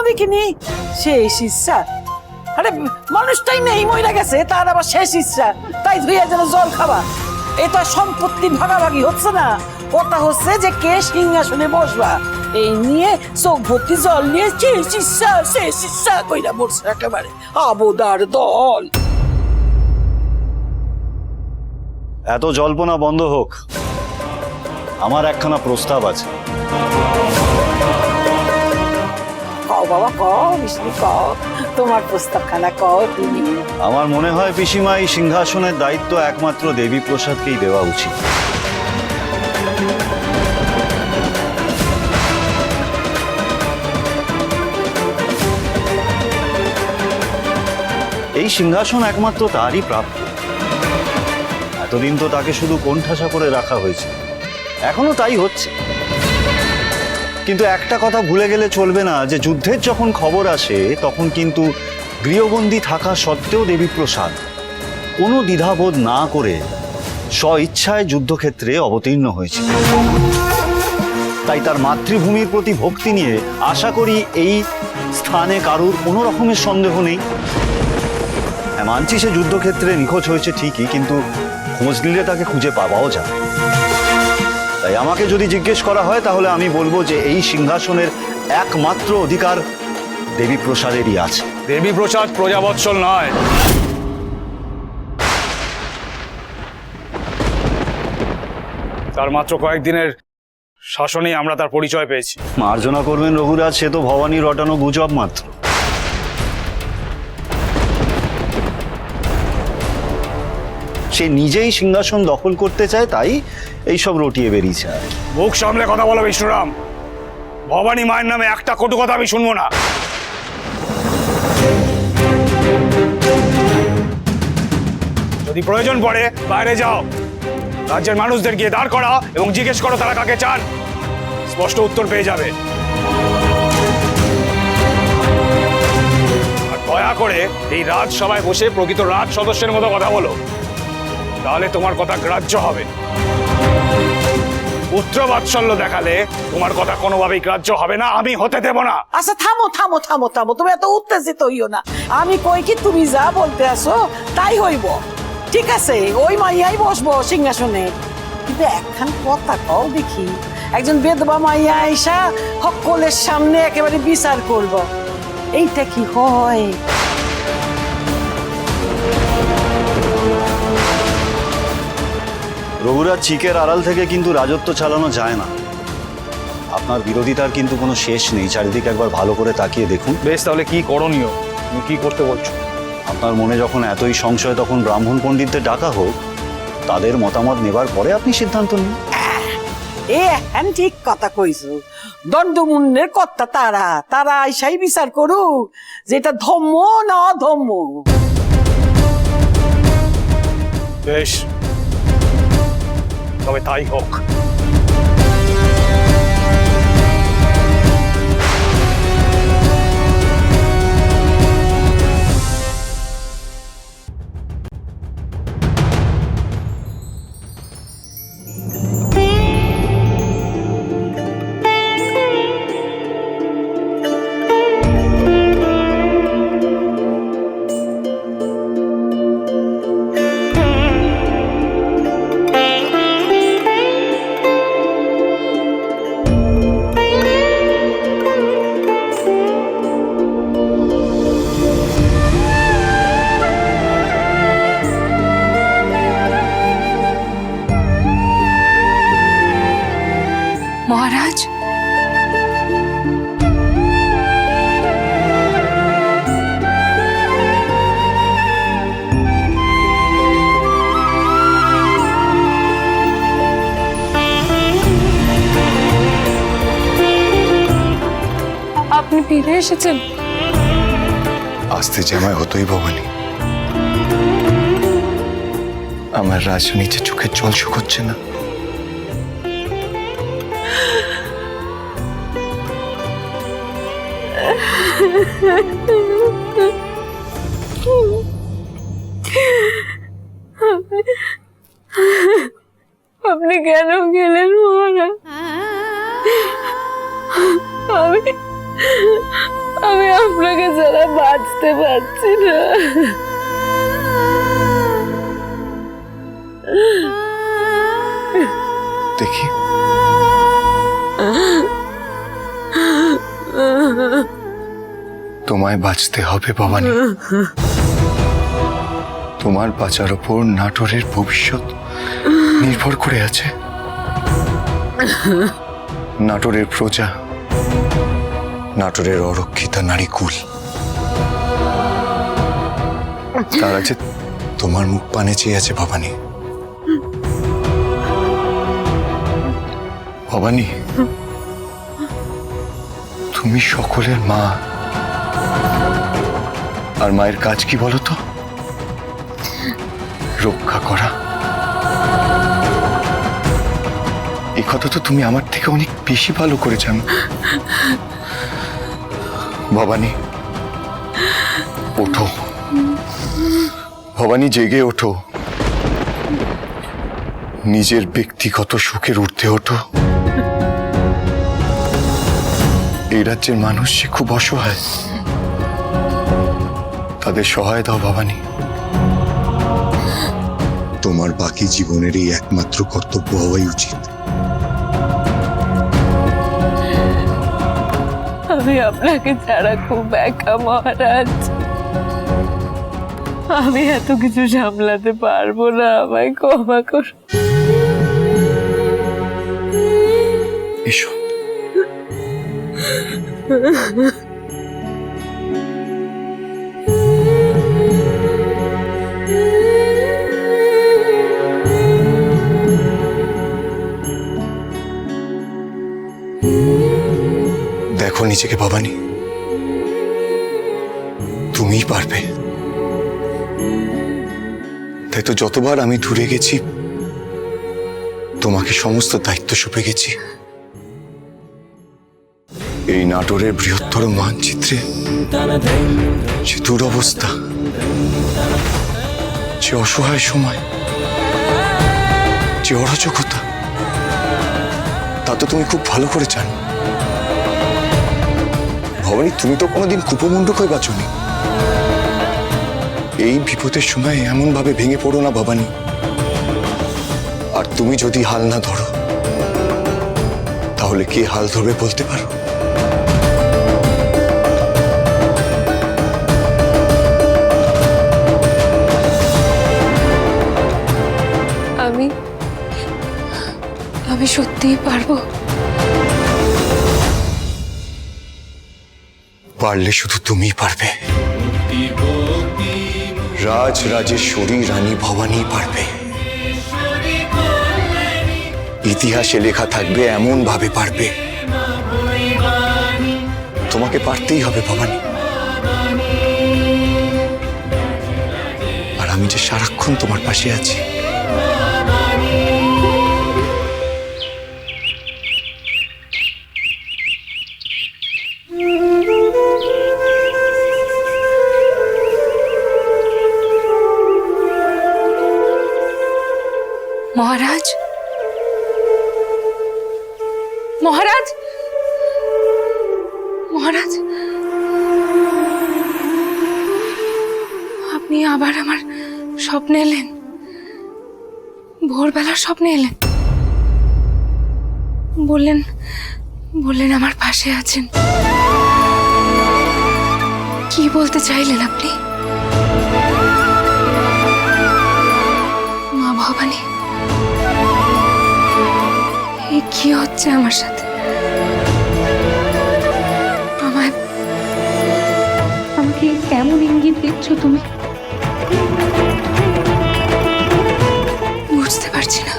দেখিনি। শেষ ইচ্ছা? আরে মানুষটাই নেই, মইরা গেছে, তার আবার শেষ ইচ্ছা? তাই ধুইয়া যেন জল খাবা। এটা সম্পত্তি ভাগাভাগি হচ্ছে না, কথা হচ্ছে যে কে সিংহাসনে বসবা। এই নিয়ে চোখ ভর্তি জল নিয়ে শেষ ইচ্ছা কইরা বসছে একেবারে আবদার দল। এত জল্পনা বন্ধ হোক, আমার একখানা প্রস্তাব আছে। কও বাবা কও, বিষ্ণু কও, তোমার প্রস্তাবখানা কও তুমি। আমার মনে হয় পিসিমা, এই সিংহাসনের দায়িত্ব একমাত্র দেবী প্রসাদকেই দেওয়া উচিত। এই সিংহাসন একমাত্র তারই প্রাপ্য। এতদিন তো তাকে শুধু কোণঠাসা করে রাখা হয়েছে, এখনো তাই হচ্ছে। কিন্তু একটা কথা ভুলে গেলে চলবে না, যে যুদ্ধের যখন খবর আসে তখন কিন্তু গৃহবন্দী থাকা সত্ত্বেও দেবীপ্রসাদ কোনো দ্বিধাবোধ না করে স্বইচ্ছায় যুদ্ধক্ষেত্রে অবতীর্ণ হয়েছে। তাই তার মাতৃভূমির প্রতি ভক্তি নিয়ে আশা করি এই স্থানে কারুর কোনো রকমের সন্দেহ নেই। মানছি সে যুদ্ধক্ষেত্রে নিখোঁজ হয়েছে ঠিকই, কিন্তু খোঁজ নিলে তাকে খুঁজে পাওয়াও যায়। তাই আমাকে যদি জিজ্ঞেস করা হয় তাহলে আমি বলবো যে এই সিংহাসনের একমাত্র অধিকার দেবীপ্রসাদেরই আছে। দেবীপ্রসাদ প্রজাবৎসল নয়, তার মাত্র কয়েকদিনের শাসনেই আমরা তার পরিচয় পেয়েছি। মার্জনা করবেন রঘুরাজ, সে তো ভবানী রটানো গুজব মাত্র। সে নিজেই সিংহাসন দখল করতে চায়, তাই এইসব রটিয়ে বেরিয়েছে। মুখ সামলে কথা বলো বিষ্ণুরাম, ভবানী মায়ের নামে একটা কটু কথা আমি শুনবো না। যদি প্রয়োজন পড়ে বাইরে যাও, রাজ্যের মানুষদের গিয়ে দাঁড় করা এবং জিজ্ঞেস করো তারা কাকে চান, স্পষ্ট উত্তর পেয়ে যাবে। আর দয়া করে এই রাজসভায় বসে প্রকৃত রাজ সদস্যের মতো কথা বলো, তাহলে তোমার কথা গ্রাহ্য হবে। পুত্র বাৎসল্য দেখালে তোমার কথা কোনোভাবেই গ্রাহ্য হবে না, আমি হতে দেব না। আচ্ছা থামো থামো থামো থামো, তুমি এত উত্তেজিত হইও না। আমি কই কি তুমি যা বলতে আসো তাই হইব। ঠিক আছে, ওই মাইয়াই বসবো সিংহাসনে, কিন্তু একখান কথা কও দেখি, একজন বেদবা মাইয়া আইসা সকলের সামনে একেবারে বিচার করব, এইটা কি হয়? রঘুরাজ, চিকের আড়াল থেকে কিন্তু রাজত্ব চালানো যায় না। আপনার বিরোধিতার কিন্তু কোনো শেষ নেই, চারিদিকে একবার ভালো করে তাকিয়ে দেখুন। বেশ, তাহলে কি করণীয়, তুমি কি করতে বলছো? আপনার মনে যখন এতই সংশয়, তখন ব্রাহ্মণ পণ্ডিতদের ডাকা হোক, তাদের মতামত নেবার পরে আপনি সিদ্ধান্ত নিন। হ্যাঁ ঠিক কথা কইছো, দণ্ডমুন্ডের কর্তা তারা, তারা আইসাই বিচার করুক যেটা ধর্ম না অধর্ম। বেশ, তবে তাই হোক। মহারাজ, আপনি ফিরে এসেছেন। আসতে যে আমায় হতোই ভবানী, আমার রাজ নিচে চোখের জল শুকোচ্ছে না। আপনি কেন গেলেন মহারাজ? আমি আপনাকে ছাড়া বাঁচতে পারছি না। দেখি তোমায় বাঁচতে হবে ভবানী। তোমার বাঁচার ওপর নাটোরের ভবিষ্যৎ নির্ভর করে আছে। নাটোরের প্রজা, নাটোরের অরক্ষিতা নারী কুল, তারা যে তোমার মুখ পানে চেয়ে আছে ভবানী। ভবানী, তুমি সকলের মা, আর মায়ের কাজ কি বলো তো? রক্ষা করা। এই কথা তো তুমি আমার থেকে অনেক বেশি ভালো করে জানো। ভবানী, ওঠো ভবানী, জেগে ওঠো। নিজের ব্যক্তিগত সুখের ঊর্ধ্বে ওঠো। এই রাজ্যের মানুষ যে খুব অসহায়, তাদের সহায় দাও ভবানী। তোমার বাকি জীবনের এই একমাত্র কর্তব্য হওয়াই উচিত। আমি আপনাকে ছাড়া খুব একা মহারাজ। আমি এত কিছু সামলাতে পারবো না, আমায় ক্ষমা করুন। এসো। দেখো নিজেকে ভবানী, তুমিই পারবে। তাই তো যতবার আমি দূরে গেছি, তোমাকে সমস্ত দায়িত্ব সঁপে গেছি। এই নাটোরের বৃহত্তর মানচিত্রে যে দুরবস্থা, যে অসহায় সময়, যে অরাজকতা, তা তো তুমি খুব ভালো করে জানো। ভবানী, তুমি তো কোনোদিন কুপমণ্ডক হয়ে বাঁচোনি। এই বিপদের সময় এমন ভাবে ভেঙে পড়ো না ভবানী। আর তুমি যদি হাল না ধরো, তাহলে কে হাল ধরবে বলতে পারো? আমি সত্যিই পারবো। পারলে শুধু তুমিই পারবে। রাজ রাজেশ্বরী রানী ভবানী পারবে। ইতিহাসে লেখা থাকবে এমন ভাবে পারবে। তোমাকে পারতেই হবে ভবানী। আর আমি যে সারাক্ষণ তোমার পাশে আছি। মহারাজ, মহারাজ, মহারাজ, আপনি আবার আমার স্বপ্নে এলেন। ভোরবেলার স্বপ্নে এলেন। বললেন বললেন আমার পাশে আছেন। কি বলতে চাইলেন আপনি? মা ভবানী, এ কি হচ্ছে আমার সাথে? আমাকে কেমন ইঙ্গিত দিচ্ছ তুমি? বুঝতে পারছি না।